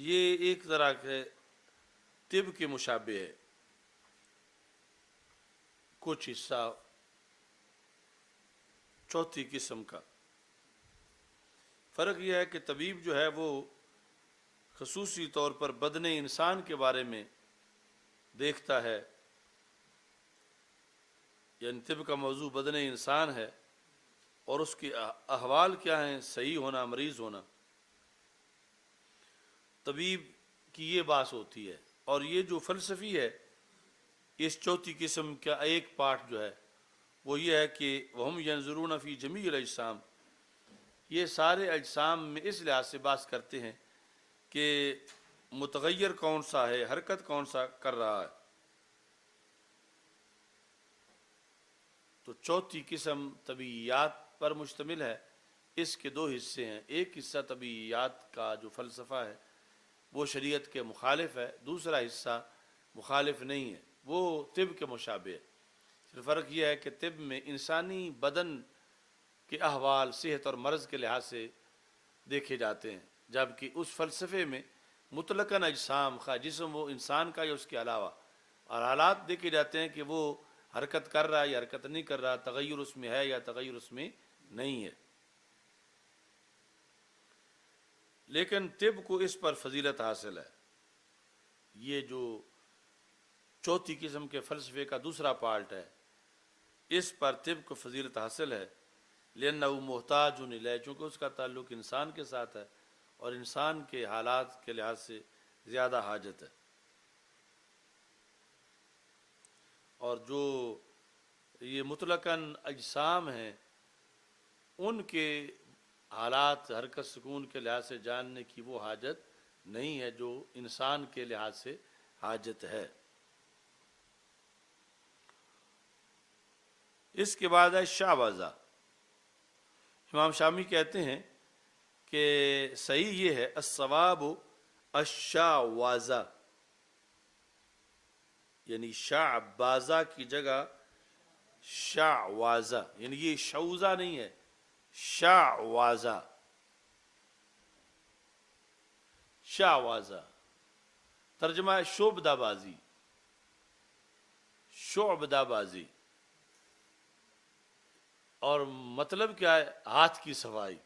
یہ ایک طرح کے طب کے مشابہ ہے، کچھ حصہ چوتھی قسم کا۔ فرق یہ ہے کہ طبیب جو ہے وہ خصوصی طور پر بدن انسان کے بارے میں دیکھتا ہے، یعنی طب کا موضوع بدن انسان ہے اور اس کے احوال کیا ہیں، صحیح ہونا، مریض ہونا، طبیب کی یہ بات ہوتی ہے۔ اور یہ جو فلسفی ہے اس چوتھی قسم کا ایک پارٹ جو ہے وہ یہ ہے کہ وہم ینظرون فی جمیع الاجسام، یہ سارے اجسام میں اس لحاظ سے بات کرتے ہیں کہ متغیر کون سا ہے، حرکت کون سا کر رہا ہے۔ تو چوتھی قسم طبیعیات پر مشتمل ہے، اس کے دو حصے ہیں، ایک حصہ طبیعیات کا جو فلسفہ ہے وہ شریعت کے مخالف ہے، دوسرا حصہ مخالف نہیں ہے، وہ طب کے مشابہ ہے۔ صرف فرق یہ ہے کہ طب میں انسانی بدن کے احوال صحت اور مرض کے لحاظ سے دیکھے جاتے ہیں، جبکہ اس فلسفے میں مطلقاً اجسام، خواہ جسم وہ انسان کا یا اس کے علاوہ، اور حالات دیکھے جاتے ہیں کہ وہ حرکت کر رہا ہے یا حرکت نہیں کر رہا، تغیر اس میں ہے یا تغیر اس میں نہیں ہے۔ لیکن طب کو اس پر فضیلت حاصل ہے، یہ جو چوتھی قسم کے فلسفے کا دوسرا پارٹ ہے اس پر طب کو فضیلت حاصل ہے، لأنه محتاج الیہ، چونکہ اس کا تعلق انسان کے ساتھ ہے اور انسان کے حالات کے لحاظ سے زیادہ حاجت ہے۔ اور جو یہ مطلقاً اجسام ہیں ان کے حالات حرکت سکون کے لحاظ سے جاننے کی وہ حاجت نہیں ہے جو انسان کے لحاظ سے حاجت ہے۔ اس کے بعد ہے شعوذہ۔ امام شامی کہتے ہیں کہ صحیح یہ ہے الصواب الشعوذہ، یعنی شعبازہ کی جگہ شعوذہ، یعنی یہ شعوذہ نہیں ہے، شعوذہ، شعوذہ ترجمہ ہے شعبدہ بازی، شعبدہ بازی، اور مطلب کیا ہے؟ ہاتھ کی صفائی۔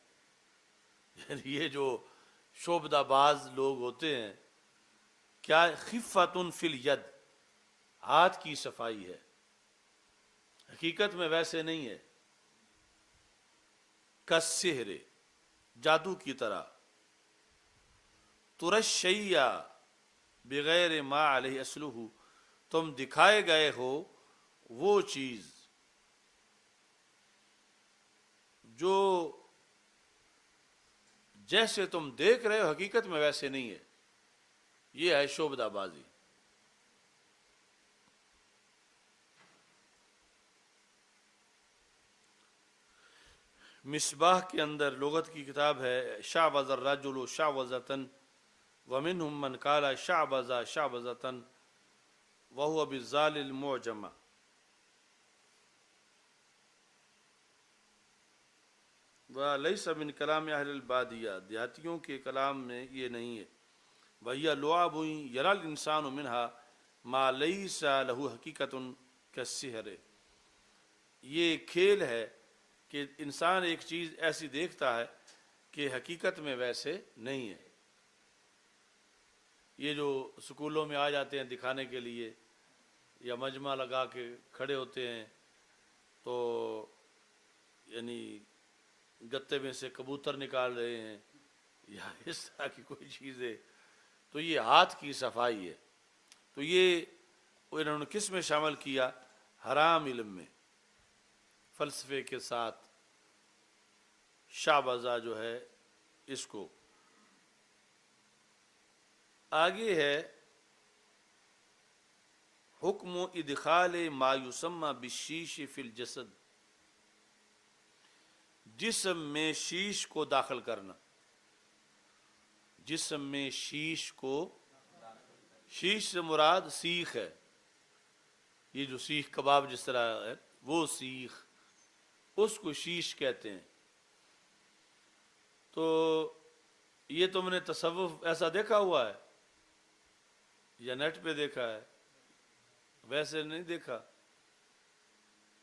یعنی یہ جو شعبدہ باز لوگ ہوتے ہیں، کیا خفۃ فی الید، ہاتھ کی صفائی ہے، حقیقت میں ویسے نہیں ہے، کالسحر، جادو کی طرح، ترشیّ بغیر ما علیہ اصلہ، تم دکھائے گئے ہو وہ چیز جو جیسے تم دیکھ رہے ہو حقیقت میں ویسے نہیں ہے، یہ ہے شعبدہ بازی۔ مصباح کے اندر لغت کی کتاب ہے شعوذ الرجل شعوذۃ ومنهم من قال شعوذ شعوذۃ وهو بالذال المعجمہ۔ وَلَيْسَ مِنْ كَلَامِ أَهْلِ الْبَادِيَةِ، دیہاتیوں کے کلام میں یہ نہیں ہے۔ وَهِيَ لُعَابٌ يَرَى الْإِنسَانُ مِنْهَا مَا لَيْسَ لَهُ حَقِيقَةٌ كَالسِّحْرِ، یہ کھیل ہے کہ انسان ایک چیز ایسی دیکھتا ہے کہ حقیقت میں ویسے نہیں ہے۔ یہ جو سکولوں میں آ جاتے ہیں دکھانے کے لیے یا مجمع لگا کے کھڑے ہوتے ہیں تو یعنی گتے میں سے کبوتر نکال رہے ہیں یا اس طرح کی کوئی چیزیں، تو یہ ہاتھ کی صفائی ہے۔ تو یہ انہوں نے کس میں شامل کیا؟ حرام علم میں، فلسفے کے ساتھ شعوذہ جو ہے اس کو۔ آگے ہے حکم ادخال ما یسمى بالشیش فی الجسد، جسم میں شیش کو داخل کرنا، جسم میں شیش کو، شیش سے مراد سیخ ہے، یہ جو سیخ کباب جس طرح ہے وہ سیخ، اس کو شیش کہتے ہیں۔ تو یہ تم نے تصوف ایسا دیکھا ہوا ہے یا نیٹ پہ دیکھا ہے؟ ویسے نہیں دیکھا؟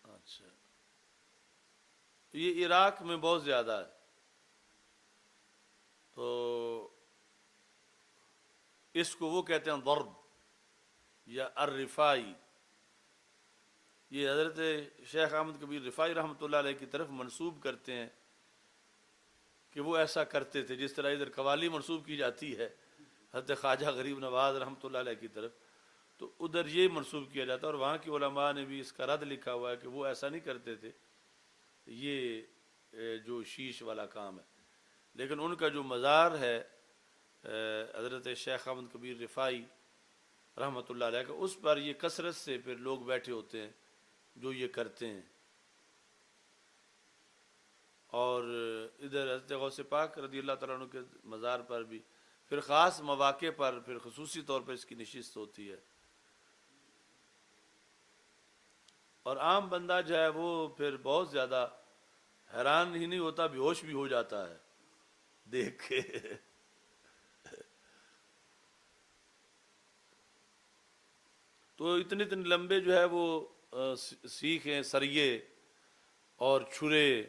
اچھا، یہ عراق میں بہت زیادہ ہے. تو اس کو وہ کہتے ہیں ضرب یا الرفائی. یہ حضرت شیخ احمد کبیر رفائی رحمۃ اللہ علیہ کی طرف منسوب کرتے ہیں کہ وہ ایسا کرتے تھے، جس طرح ادھر قوالی منسوب کی جاتی ہے حضرت خواجہ غریب نواز رحمۃ اللہ علیہ کی طرف، تو ادھر یہ منسوب کیا جاتا ہے. اور وہاں کی علماء نے بھی اس کا رد لکھا ہوا ہے کہ وہ ایسا نہیں کرتے تھے، یہ جو شیش والا کام ہے. لیکن ان کا جو مزار ہے حضرت شیخ احمد کبیر رفائی رحمۃ اللہ علیہ کا، اس پر یہ کثرت سے پھر لوگ بیٹھے ہوتے ہیں جو یہ کرتے ہیں. اور ادھر حضرت غوث پاک رضی اللہ تعالیٰ عنہ کے مزار پر بھی پھر خاص مواقع پر پھر خصوصی طور پر اس کی نشست ہوتی ہے. اور عام بندہ جو ہے وہ پھر بہت زیادہ حیران ہی نہیں ہوتا، بے ہوش بھی ہو جاتا ہے دیکھ کے. تو اتنے اتنے لمبے جو ہے وہ سیخ ہیں، سریے اور چھرے،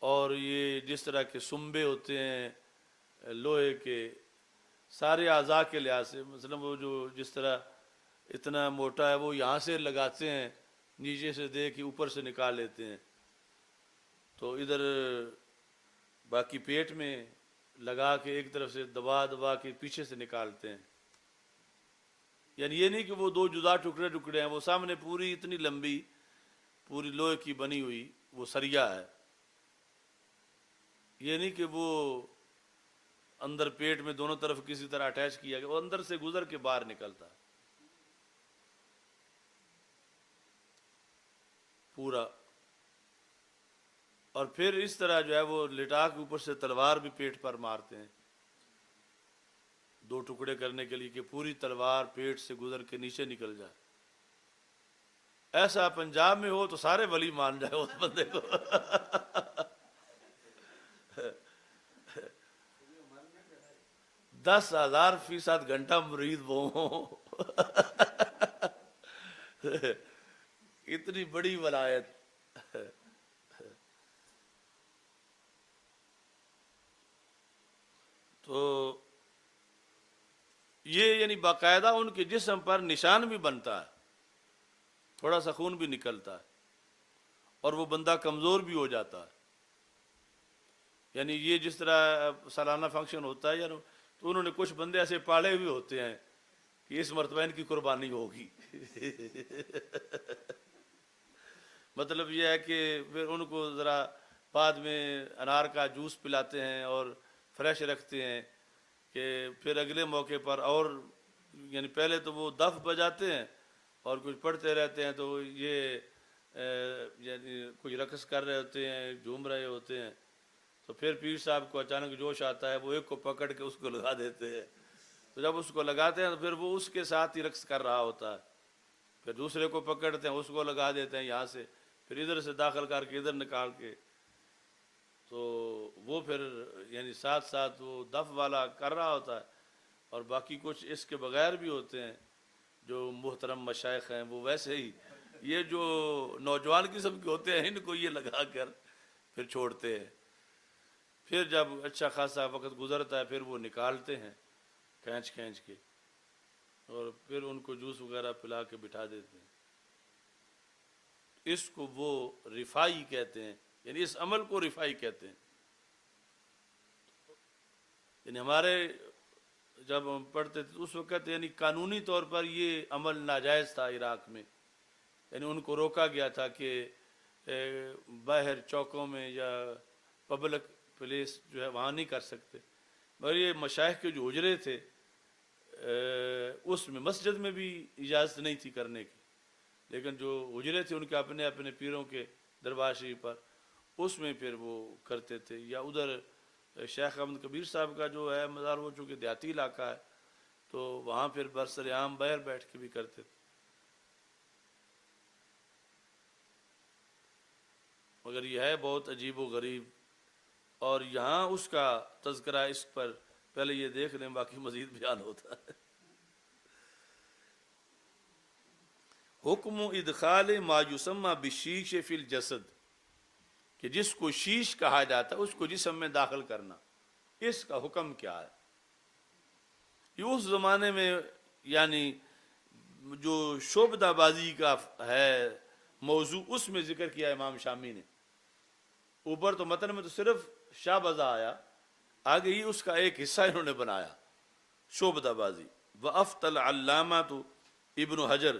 اور یہ جس طرح کے سنبے ہوتے ہیں لوہے کے، سارے اعضاء کے لحاظ سے. مثلا وہ جو جس طرح اتنا موٹا ہے وہ یہاں سے لگاتے ہیں، نیچے سے دے کے اوپر سے نکال لیتے ہیں. تو ادھر باقی پیٹ میں لگا کے ایک طرف سے دبا دبا کے پیچھے سے نکالتے ہیں. یعنی یہ نہیں کہ وہ دو جدا ٹکڑے ٹکڑے ہیں، وہ سامنے پوری اتنی لمبی پوری لوہے کی بنی ہوئی وہ سریا ہے. یہ نہیں کہ وہ اندر پیٹ میں دونوں طرف کسی طرح اٹیچ کیا گیا، وہ اندر سے گزر کے باہر نکلتا پورا. اور پھر اس طرح جو ہے وہ لٹا کے اوپر سے تلوار بھی پیٹ پر مارتے ہیں، دو ٹکڑے کرنے کے لیے کہ پوری تلوار پیٹ سے گزر کے نیچے نکل جائے. ایسا پنجاب میں ہو تو سارے ولی مان جائے اس بندے کو. 10,000% گھنٹہ مرید وہ ہوں. اتنی بڑی ولایت. تو یہ یعنی باقاعدہ ان کے جسم پر نشان بھی بنتا ہے، تھوڑا سا خون بھی نکلتا ہے، اور وہ بندہ کمزور بھی ہو جاتا ہے. یعنی یہ جس طرح سالانہ فنکشن ہوتا ہے یعنی تو انہوں نے کچھ بندے ایسے پالے ہوئے ہوتے ہیں کہ اس مرتبہ ان کی قربانی ہوگی. مطلب یہ ہے کہ پھر ان کو ذرا بعد میں انار کا جوس پلاتے ہیں اور فریش رکھتے ہیں کہ پھر اگلے موقع پر. اور یعنی پہلے تو وہ دف بجاتے ہیں اور کچھ پڑھتے رہتے ہیں، تو یہ یعنی کچھ رقص کر رہے ہوتے ہیں، جھوم رہے ہوتے ہیں. تو پھر پیر صاحب کو اچانک جوش آتا ہے، وہ ایک کو پکڑ کے اس کو لگا دیتے ہیں. تو جب اس کو لگاتے ہیں تو پھر وہ اس کے ساتھ ہی رقص کر رہا ہوتا ہے. پھر دوسرے کو پکڑتے ہیں، اس کو لگا دیتے ہیں یہاں سے، پھر ادھر سے داخل کر کے ادھر نکال کے. تو وہ پھر یعنی ساتھ ساتھ وہ دف والا کر رہا ہوتا ہے. اور باقی کچھ اس کے بغیر بھی ہوتے ہیں جو محترم مشائخ ہیں، وہ ویسے ہی یہ جو نوجوان قسم کے ہوتے ہیں ان کو یہ لگا کر پھر چھوڑتے ہیں. پھر جب اچھا خاصا وقت گزرتا ہے پھر وہ نکالتے ہیں کھینچ کھینچ کے، اور پھر ان کو جوس وغیرہ پلا کے بٹھا دیتے ہیں. اس کو وہ رفائی کہتے ہیں، یعنی اس عمل کو رفائی کہتے ہیں. یعنی ہمارے جب ہم پڑھتے تھے اس وقت یعنی قانونی طور پر یہ عمل ناجائز تھا عراق میں. یعنی ان کو روکا گیا تھا کہ باہر چوکوں میں یا پبلک پلیس جو ہے وہاں نہیں کر سکتے. مگر یہ مشائخ کے جو حجرے تھے اس میں مسجد میں بھی اجازت نہیں تھی کرنے کی، لیکن جو حجرے تھے ان کے اپنے اپنے پیروں کے دربار شریف پر، اس میں پھر وہ کرتے تھے. یا ادھر شیخ احمد کبیر صاحب کا جو ہے مزار، وہ چونکہ دیہاتی علاقہ ہے تو وہاں پھر برسر عام باہر بیٹھ کے بھی کرتے تھے. مگر یہ ہے بہت عجیب و غریب اور یہاں اس کا تذکرہ اس پر پہلے یہ دیکھ لیں، باقی مزید بیان ہوتا ہے۔ حکم ادخال ما یسمى بالشیش فی الجسد، کہ جس کو شیش کہا جاتا ہے اس کو جسم میں داخل کرنا، اس کا حکم کیا ہے؟ یہ اس زمانے میں یعنی جو شعبدہ بازی کا ہے موضوع، اس میں ذکر کیا امام شامی نے۔ اوپر تو متن میں تو صرف شاہ بازا آیا، آگے ہی اس کا ایک حصہ انہوں نے بنایا شعبدہ بازی۔ وَأَفْتَ الْعَلَّامَةُ ابن حجر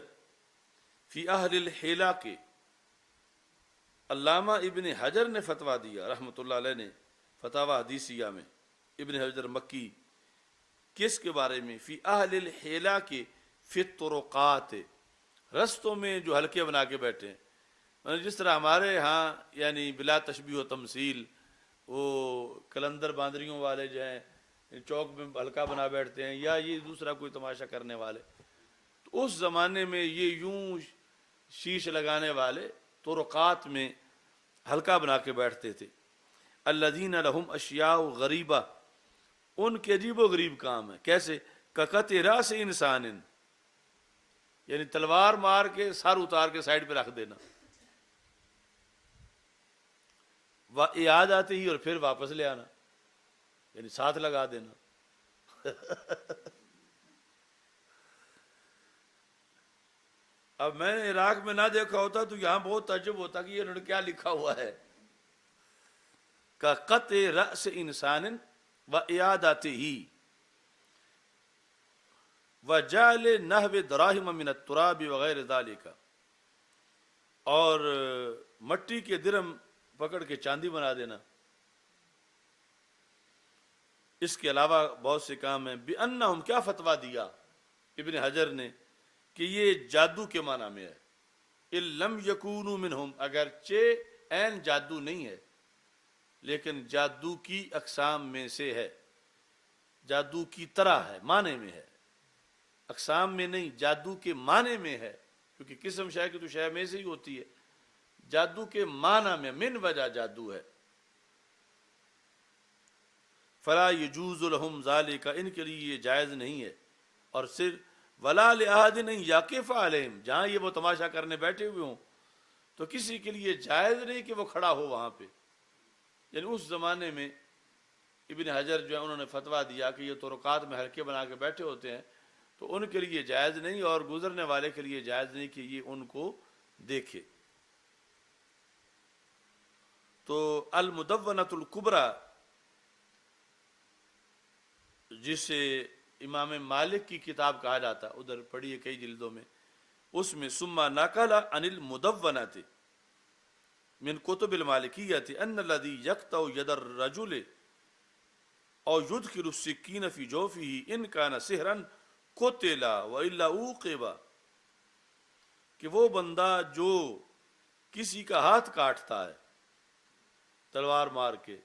فی اہل الحیلہ، کے علامہ ابن حجر نے فتویٰ دیا رحمۃ اللہ علیہ نے فتاوی حدیثیہ میں، ابن حجر مکی، کس کے بارے میں؟ فی اہل الحیلہ، کے فی الطرقات، رستوں میں جو حلقے بنا کے بیٹھے ہیں، جس طرح ہمارے ہاں یعنی بلا تشبیہ و تمثیل وہ کلندر باندریوں والے جو ہیں چوک میں حلقہ بنا بیٹھتے ہیں، یا یہ دوسرا کوئی تماشا کرنے والے، تو اس زمانے میں یہ یوں شیش لگانے والے طرقات میں حلقہ بنا کے بیٹھتے تھے۔ الذین لہم اشیاء غریبہ، ان کے عجیب و غریب کام ہے، کیسے؟ کقط راس انسان، یعنی تلوار مار کے سر اتار کے سائڈ پہ رکھ دینا، وإعادتہ، اور پھر واپس لے آنا، یعنی ساتھ لگا دینا۔ اب میں نے عراق میں نہ دیکھا ہوتا تو یہاں بہت تعجب ہوتا کہ یہ انہوں نے کیا لکھا ہوا ہے، کقطع رأس انسان وإعادتہ وجعل نحو دراہم من التراب وغیر ذالک، اور مٹی کے درم پکڑ کے چاندی بنا دینا۔ اس کے علاوہ بہت سے کام ہیں۔ بِأَنَّهُمْ، کیا فتویٰ دیا ابن حجر نے کہ یہ جادو کے معنی میں ہے۔ إِن لَمْ يَكُونُوا مِنْهُمْ، اگرچہ عین جادو نہیں ہے لیکن جادو کی اقسام میں سے ہے، جادو کی طرح ہے، معنی میں ہے، اقسام میں نہیں، جادو کے معنی میں ہے، کیونکہ قسم شے کی تو شے میں سے ہی ہوتی ہے، جادو کے معنی میں، من وجہ جادو ہے۔ فلا یجوز لہم ذالک، ان کے لیے یہ جائز نہیں ہے، اور صرف ولا لأحد ان یقف علیہم، جہاں یہ وہ تماشا کرنے بیٹھے ہوئے ہوں تو کسی کے لیے جائز نہیں کہ وہ کھڑا ہو وہاں پہ۔ یعنی اس زمانے میں ابن حجر جو ہے انہوں نے فتویٰ دیا کہ یہ طرقات میں حلقے بنا کے بیٹھے ہوتے ہیں تو ان کے لیے جائز نہیں، اور گزرنے والے کے لیے جائز نہیں کہ یہ ان کو دیکھے۔ تو المدونۃ الکبریٰ، جسے امام مالک کی کتاب کہا جاتا، ادھر پڑھی ہے کئی جلدوں میں، اس میں ثم نقل عن المدونۃ من کتب المالکیۃ ان الذی یقطع ید الرجل او یدخل السکین فی جوفہ ان کان سحرا قتل والا عوقب، کہ وہ بندہ جو کسی کا ہاتھ کاٹتا ہے تلوار مار کے،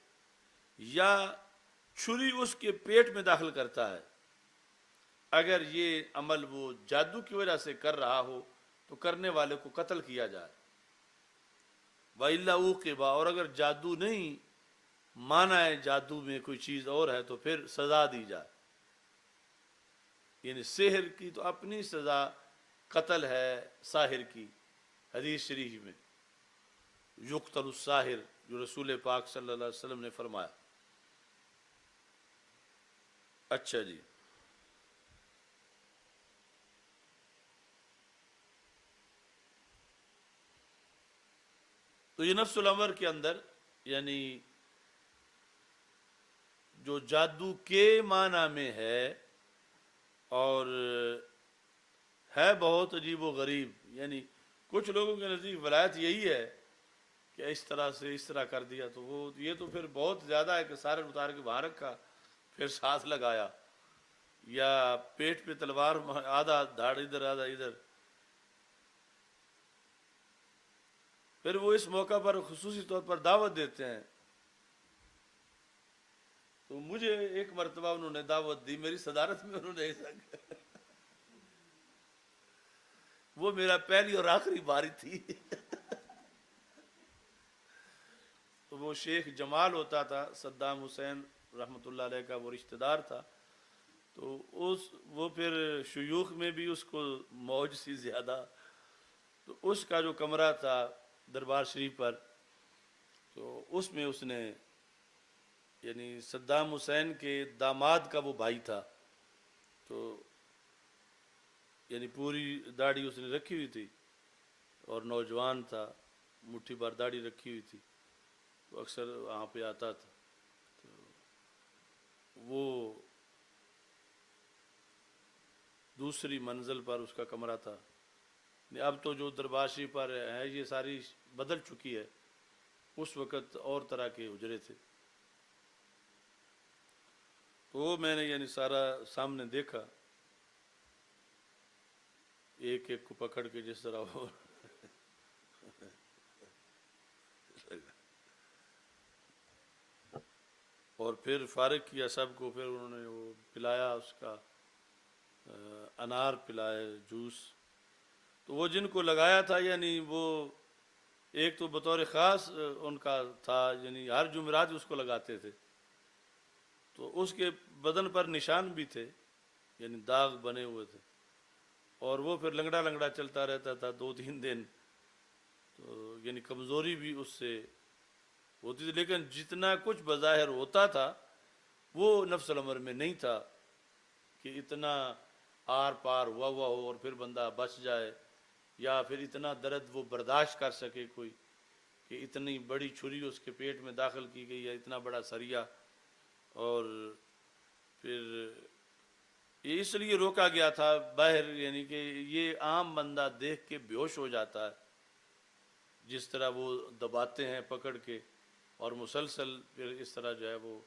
یا چھری اس کے پیٹ میں داخل کرتا ہے، اگر یہ عمل وہ جادو کی وجہ سے کر رہا ہو تو کرنے والے کو قتل کیا جائے، وَإِلَّا عُوقِبَ، اور اگر جادو نہیں مانا ہے، جادو میں کوئی چیز اور ہے تو پھر سزا دی جائے۔ یعنی سحر کی تو اپنی سزا قتل ہے، ساحر کی حدیث شریف میں یقتل الساحر، جو رسول پاک صلی اللہ علیہ وسلم نے فرمایا۔ اچھا جی، تو یہ نفس الامر کے اندر یعنی جو جادو کے معنی میں ہے، اور ہے بہت عجیب و غریب، یعنی کچھ لوگوں کے نزدیک ولایت یہی ہے کہ اس طرح سے اس طرح کر دیا، تو وہ یہ تو پھر بہت زیادہ ہے کہ سارے اتار کے وہاں رکھا پھر ساتھ لگایا، یا پیٹ پہ تلوار آدھا دھاڑ ادھر آدھا ادھر۔ پھر وہ اس موقع پر خصوصی طور پر دعوت دیتے ہیں، تو مجھے ایک مرتبہ انہوں نے دعوت دی، میری صدارت میں انہوں نے ایسا وہ میرا پہلی اور آخری باری تھی۔ تو وہ شیخ جمال ہوتا تھا، صدام حسین رحمۃ اللہ علیہ کا وہ رشتہ دار تھا، تو وہ پھر شیوخ میں بھی اس کو موج سی زیادہ، تو اس کا جو کمرہ تھا دربار شریف پر، تو اس میں اس نے یعنی صدام حسین کے داماد کا وہ بھائی تھا، تو یعنی پوری داڑھی اس نے رکھی ہوئی تھی اور نوجوان تھا، مٹھی بھر داڑھی رکھی ہوئی تھی، تو اکثر وہاں پہ آتا تھا، تو وہ دوسری منزل پر اس کا کمرہ تھا۔ اب تو جو دربار شریف پر ہے یہ ساری بدل چکی ہے، اس وقت اور طرح کے حجرے تھے، تو وہ میں نے یعنی سارا سامنے دیکھا، ایک ایک کو پکڑ کے جس طرح وہ اور پھر فارغ کیا سب کو، پھر انہوں نے وہ پلایا، اس کا انار پلائے، جوس، تو وہ جن کو لگایا تھا یعنی وہ ایک تو بطور خاص ان کا تھا، یعنی ہر جمعرات اس کو لگاتے تھے، تو اس کے بدن پر نشان بھی تھے، یعنی داغ بنے ہوئے تھے، اور وہ پھر لنگڑا لنگڑا چلتا رہتا تھا 2-3 دن، تو یعنی کمزوری بھی اس سے ہوتی تھی، لیکن جتنا کچھ بظاہر ہوتا تھا وہ نفس الامر میں نہیں تھا کہ اتنا آر پار ہوا ہو اور پھر بندہ بچ جائے، یا پھر اتنا درد وہ برداشت کر سکے کوئی، کہ اتنی بڑی چھری اس کے پیٹ میں داخل کی گئی ہے، اتنا بڑا سریا، اور پھر یہ اس لیے روکا گیا تھا باہر، یعنی کہ یہ عام بندہ دیکھ کے بے ہوش ہو جاتا ہے، جس طرح وہ دباتے ہیں پکڑ کے، اور مسلسل پھر اس طرح جو ہے وہ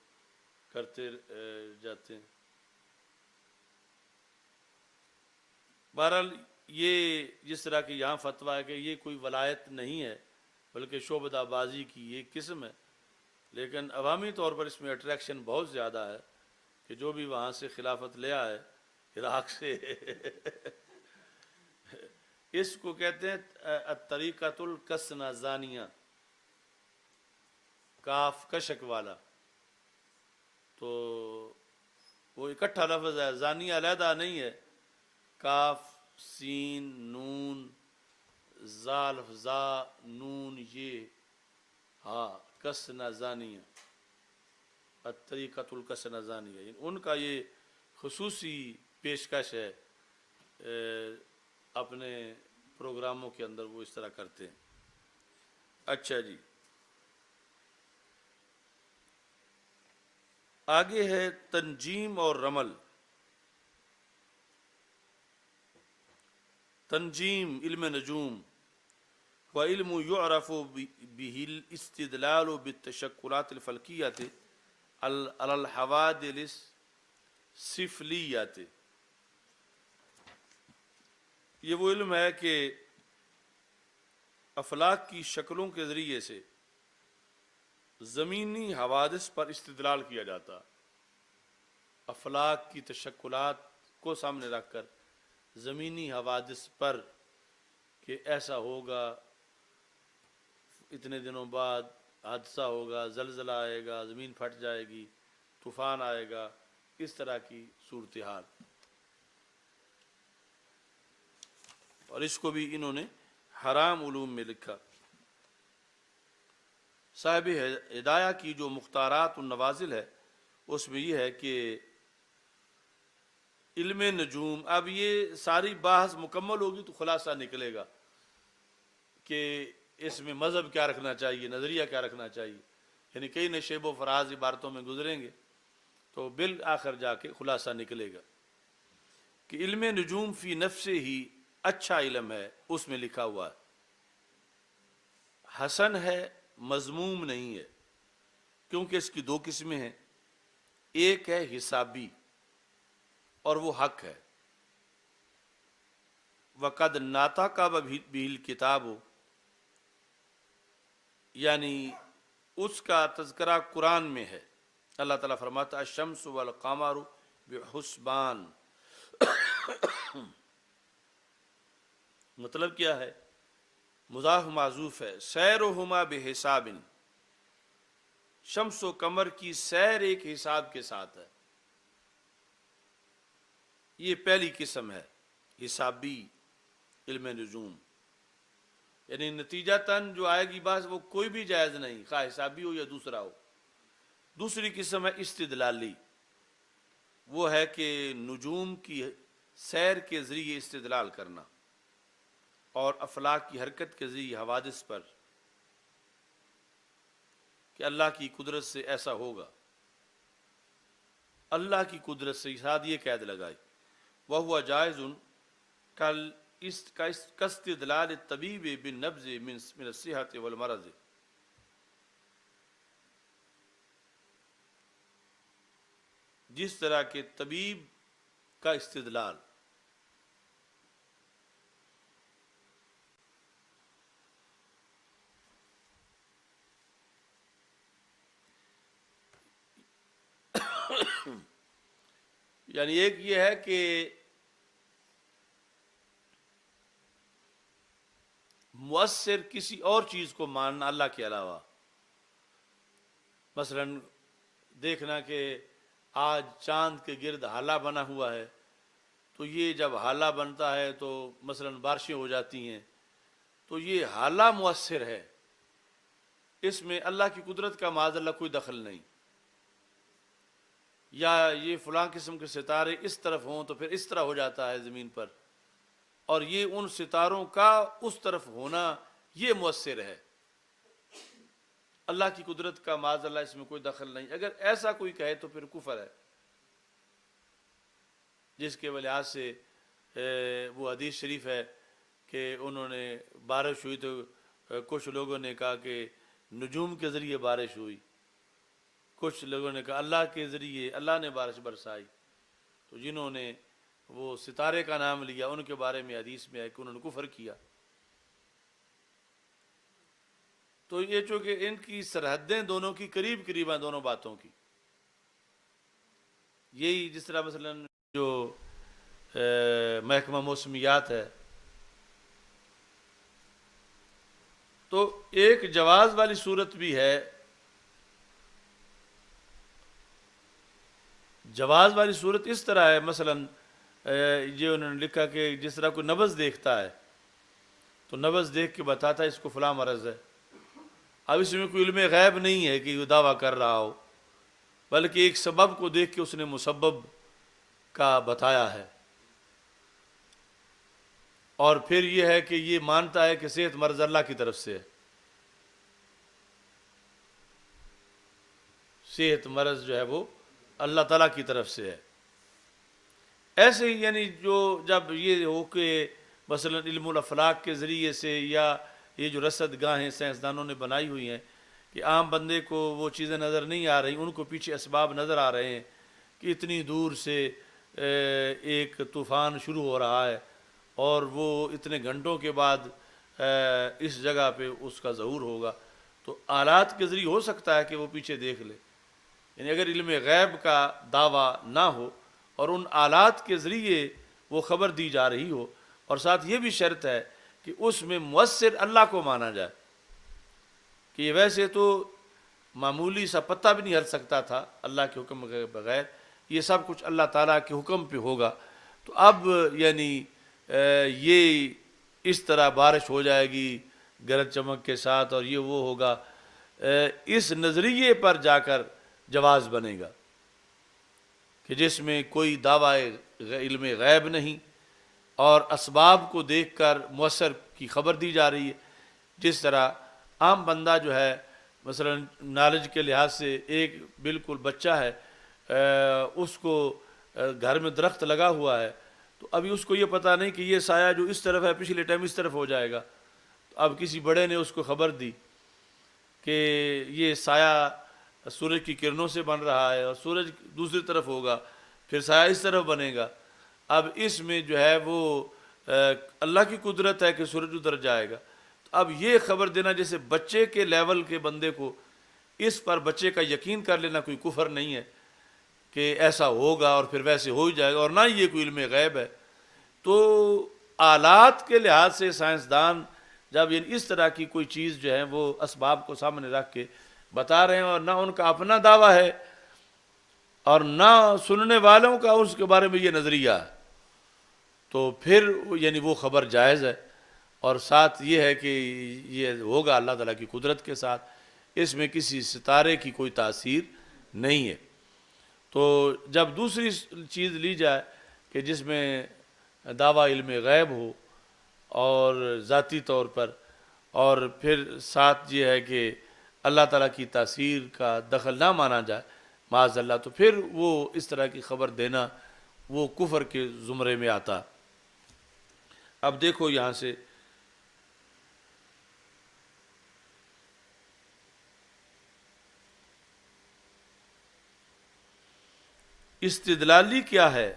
کرتے جاتے ہیں۔ بہرحال یہ جس طرح کی یہاں فتویٰ ہے کہ یہ کوئی ولایت نہیں ہے بلکہ شعبدہ بازی کی یہ قسم ہے، لیکن عوامی طور پر اس میں اٹریکشن بہت زیادہ ہے، کہ جو بھی وہاں سے خلافت لے آئے عراق سے اس کو کہتے ہیں الطریقۃ الکسنہ زانیہ، کاف کشک والا، تو وہ اکٹھا لفظ ہے، زانیہ علیحدہ نہیں ہے، کاف سین نون زال زا نون یہ ہاں کسنہ زانیہ، الطریقۃ الکسنہ زانیہ، یعنی ان کا یہ خصوصی پیشکش ہے، اپنے پروگراموں کے اندر وہ اس طرح کرتے ہیں۔ اچھا جی، آگے ہے تنجیم اور رمل۔ تنجیم علم نجوم، وعلم يعرف به الاستدلال بالتشکلات الفلکیۃ علی الحوادث السفلیۃ، یہ وہ علم ہے کہ افلاک کی شکلوں کے ذریعے سے زمینی حوادث پر استدلال کیا جاتا، افلاک کی تشکلات کو سامنے رکھ کر زمینی حوادث پر کہ ایسا ہوگا، اتنے دنوں بعد حادثہ ہوگا، زلزلہ آئے گا، زمین پھٹ جائے گی، طوفان آئے گا، اس طرح کی صورتحال، اور اس کو بھی انہوں نے حرام علوم میں لکھا۔ صاحب ہدایہ کی جو مختارات النوازل ہے اس میں یہ ہے کہ علم نجوم، اب یہ ساری بحث مکمل ہوگی تو خلاصہ نکلے گا کہ اس میں مذہب کیا رکھنا چاہیے، نظریہ کیا رکھنا چاہیے، یعنی کئی نشیب و فراز عبارتوں میں گزریں گے تو بالآخر جا کے خلاصہ نکلے گا کہ علم نجوم فی نفس ہی اچھا علم ہے، اس میں لکھا ہوا ہے، حسن ہے، مذموم نہیں ہے، کیونکہ اس کی 2 قسمیں ہیں، ایک ہے حسابی اور وہ حق ہے، وقد ناطق بہ الکتاب، یعنی اس کا تذکرہ قرآن میں ہے، اللہ تعالیٰ فرماتا ہے الشمس والقمر بحسبان، مطلب کیا ہے، مضاف معذوف ہے، سیرہما بحساب، شمس و قمر کی سیر ایک حساب کے ساتھ ہے. یہ پہلی قسم ہے حسابی علم نجوم، یعنی نتیجتاً جو آئے گی بات وہ کوئی بھی جائز نہیں، خواہ حسابی ہو یا دوسرا ہو. دوسری قسم ہے استدلالی، وہ ہے کہ نجوم کی سیر کے ذریعے استدلال کرنا اور افلاک کی حرکت کے ذریعے حوادث پر کہ اللہ کی قدرت سے ایسا ہوگا، اللہ کی قدرت سے ساتھ یہ قید لگائی. وَهُوَ جَائِزٌ كاستدلال الطبیب بالنبض من الصحة والمرض. جس طرح کے طبیب کا استدلال یعنی ایک یہ ہے کہ مؤثر کسی اور چیز کو ماننا اللہ کے علاوہ، مثلا دیکھنا کہ آج چاند کے گرد ہالہ بنا ہوا ہے، تو یہ جب ہالہ بنتا ہے تو مثلا بارشیں ہو جاتی ہیں، تو یہ ہالہ مؤثر ہے، اس میں اللہ کی قدرت کا معاذ اللہ کوئی دخل نہیں. یا یہ فلاں قسم کے ستارے اس طرف ہوں تو پھر اس طرح ہو جاتا ہے زمین پر، اور یہ ان ستاروں کا اس طرف ہونا یہ مؤثر ہے. اللہ کی قدرت کا معاذ اللہ اس میں کوئی دخل نہیں. اگر ایسا کوئی کہے تو پھر کفر ہے، جس کے لحاظ سے وہ حدیث شریف ہے کہ انہوں نے بارش ہوئی تو کچھ لوگوں نے کہا کہ نجوم کے ذریعے بارش ہوئی، کچھ لوگوں نے کہا اللہ کے ذریعے اللہ نے بارش برسائی. تو جنہوں نے وہ ستارے کا نام لیا ان کے بارے میں حدیث میں ہے کہ انہوں نے کفر کیا. تو یہ چونکہ ان کی سرحدیں دونوں کی قریب قریب ہیں دونوں باتوں کی. یہی جس طرح مثلا جو محکمہ موسمیات ہے، تو ایک جواز والی صورت بھی ہے. جواز والی صورت اس طرح ہے، مثلا یہ انہوں نے لکھا کہ جس طرح کوئی نبض دیکھتا ہے تو نبض دیکھ کے بتاتا ہے اس کو فلاں مرض ہے. اب اس میں کوئی علم غیب نہیں ہے کہ وہ دعویٰ کر رہا ہو، بلکہ ایک سبب کو دیکھ کے اس نے مسبب کا بتایا ہے. اور پھر یہ ہے کہ یہ مانتا ہے کہ صحت مرض اللہ کی طرف سے ہے، صحت مرض جو ہے وہ اللہ تعالیٰ کی طرف سے ہے. ایسے ہی یعنی جو جب یہ ہو کہ مثلا علم الافلاک کے ذریعے سے یا یہ جو رصد گاہیں سائنسدانوں نے بنائی ہوئی ہیں کہ عام بندے کو وہ چیزیں نظر نہیں آ رہی، ان کو پیچھے اسباب نظر آ رہے ہیں کہ اتنی دور سے ایک طوفان شروع ہو رہا ہے اور وہ اتنے گھنٹوں کے بعد اس جگہ پہ اس کا ظہور ہوگا، تو آلات کے ذریعے ہو سکتا ہے کہ وہ پیچھے دیکھ لے. یعنی اگر علم غیب کا دعویٰ نہ ہو اور ان آلات کے ذریعے وہ خبر دی جا رہی ہو، اور ساتھ یہ بھی شرط ہے کہ اس میں مؤثر اللہ کو مانا جائے کہ یہ ویسے تو معمولی سا پتہ بھی نہیں ہل سکتا تھا اللہ کے حکم کے بغیر، یہ سب کچھ اللہ تعالیٰ کے حکم پہ ہوگا. تو اب یعنی یہ اس طرح بارش ہو جائے گی گرج چمک کے ساتھ اور یہ وہ ہوگا، اس نظریے پر جا کر جواز بنے گا کہ جس میں کوئی دعویٰ علم غیب نہیں اور اسباب کو دیکھ کر مؤثر کی خبر دی جا رہی ہے. جس طرح عام بندہ جو ہے مثلا نالج کے لحاظ سے ایک بالکل بچہ ہے، اس کو گھر میں درخت لگا ہوا ہے، تو ابھی اس کو یہ پتہ نہیں کہ یہ سایہ جو اس طرف ہے پچھلے ٹائم اس طرف ہو جائے گا. تو اب کسی بڑے نے اس کو خبر دی کہ یہ سایہ سورج کی کرنوں سے بن رہا ہے اور سورج دوسری طرف ہوگا، پھر سایہ اس طرف بنے گا. اب اس میں جو ہے وہ اللہ کی قدرت ہے کہ سورج ادھر جائے گا. تو اب یہ خبر دینا جیسے بچے کے لیول کے بندے کو اس پر بچے کا یقین کر لینا کوئی کفر نہیں ہے کہ ایسا ہوگا اور پھر ویسے ہو ہی جائے گا، اور نہ یہ کوئی علم غیب ہے. تو آلات کے لحاظ سے سائنسدان جب اس طرح کی کوئی چیز جو ہے وہ اسباب کو سامنے رکھ کے بتا رہے ہیں، اور نہ ان کا اپنا دعویٰ ہے اور نہ سننے والوں کا اس کے بارے میں یہ نظریہ ہے، تو پھر یعنی وہ خبر جائز ہے، اور ساتھ یہ ہے کہ یہ ہوگا اللہ تعالیٰ کی قدرت کے ساتھ، اس میں کسی ستارے کی کوئی تاثیر نہیں ہے۔ تو جب دوسری چیز لی جائے کہ جس میں دعویٰ علم غیب ہو اور ذاتی طور پر، اور پھر ساتھ یہ ہے کہ اللہ تعالیٰ کی تاثیر کا دخل نہ مانا جائے معاذ اللہ، تو پھر وہ اس طرح کی خبر دینا وہ کفر کے زمرے میں آتا۔ اب دیکھو یہاں سے استدلالی کیا ہے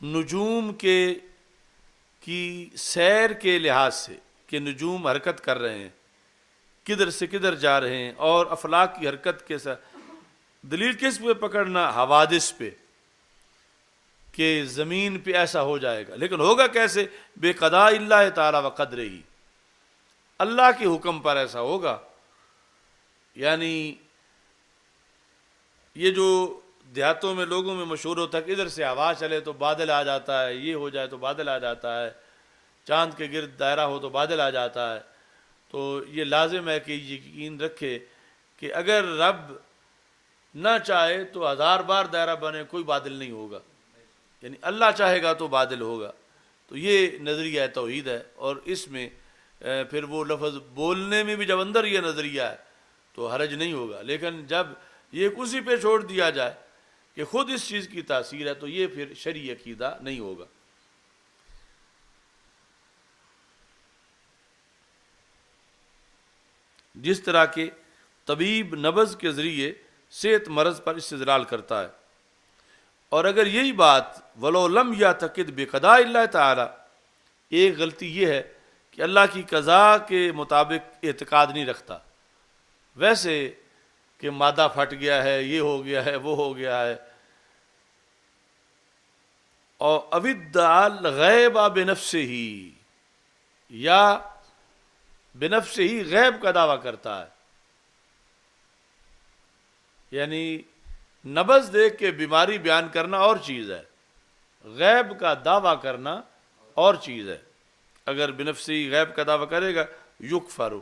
نجوم کی سیر کے لحاظ سے، کہ نجوم حرکت کر رہے ہیں، کدھر سے کدھر جا رہے ہیں، اور افلاک کی حرکت کے ساتھ دلیل کس پہ پکڑنا؟ حوادث پہ، کہ زمین پہ ایسا ہو جائے گا، لیکن ہوگا کیسے؟ بے قضاء اللہ تعالی و قدرہ، اللہ کے حکم پر ایسا ہوگا۔ یعنی یہ جو دیہاتوں میں لوگوں میں مشہور ہوتا ہے کہ ادھر سے ہوا چلے تو بادل آ جاتا ہے، یہ ہو جائے تو بادل آ جاتا ہے، چاند کے گرد دائرہ ہو تو بادل آ جاتا ہے، تو یہ لازم ہے کہ یقین رکھے کہ اگر رب نہ چاہے تو 1000 بار دائرہ بنے کوئی بادل نہیں ہوگا، یعنی اللہ چاہے گا تو بادل ہوگا۔ تو یہ نظریہ توحید ہے، اور اس میں پھر وہ لفظ بولنے میں بھی جب اندر یہ نظریہ ہے تو حرج نہیں ہوگا، لیکن جب یہ اسی پہ چھوڑ دیا جائے کہ خود اس چیز کی تاثیر ہے تو یہ پھر شرعی عقیدہ نہیں ہوگا۔ جس طرح کہ طبیب نبض کے ذریعے صحت مرض پر استدلال کرتا ہے، اور اگر یہی بات ولو لم یعتقد بقضاء اللہ تعالی، ایک غلطی یہ ہے کہ اللہ کی قضاء کے مطابق اعتقاد نہیں رکھتا، ویسے کہ مادہ پھٹ گیا ہے، یہ ہو گیا ہے، وہ ہو گیا ہے، اور ادعا الغیب بنفسہ ہی، یا بنفسہ ہی غیب کا دعویٰ کرتا ہے، یعنی نبض دیکھ کے بیماری بیان کرنا اور چیز ہے، غیب کا دعویٰ کرنا اور چیز ہے۔ اگر بنفسہ ہی غیب کا دعویٰ کرے گا یکفر،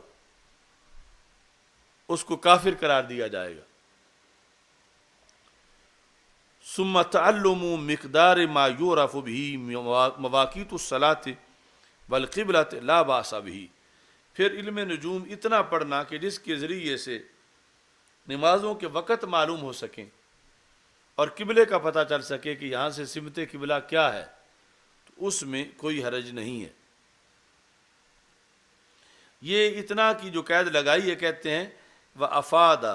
اس کو کافر قرار دیا جائے گا۔ ثم تعلم مقدار ما یعرف به مواقیت الصلاۃ والقبلۃ لا باس به، پھر علم نجوم اتنا پڑھنا کہ جس کے ذریعے سے نمازوں کے وقت معلوم ہو سکیں اور قبلے کا پتہ چل سکے کہ یہاں سے سمت قبلہ کیا ہے، تو اس میں کوئی حرج نہیں ہے۔ یہ اتنا کی جو قید لگائی ہے، کہتے ہیں وَأَفَادَ،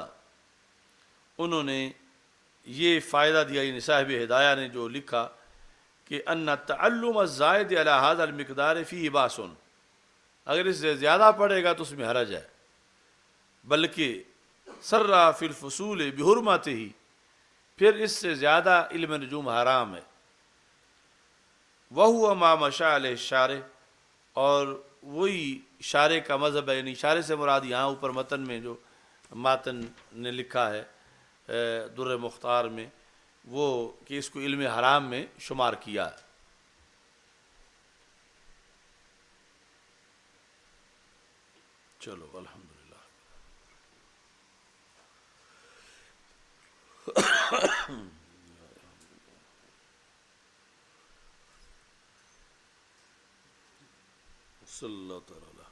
انہوں نے یہ فائدہ دیا، یعنی صاحب ہدایہ نے جو لکھا کہ ان تعلم الزائد علی هذا المقدار فیہ باس، اگر اس سے زیادہ پڑھے گا تو اس میں حرج ہے، بلکہ سرّا فی الفصول بحرمتہ، پھر اس سے زیادہ علم نجوم حرام ہے۔ وَهُوَ مَا مَشَىٰ عَلَيْهِ الشَّارِعُ، اور وہی شارع کا مذہب ہے، یعنی شارع سے مراد یہاں اوپر متن میں جو ماتن نے لکھا ہے در مختار میں، وہ کہ اس کو علم حرام میں شمار کیا ہے۔ چلو الحمدللہ۔ صلی اللہ تعالی علیہ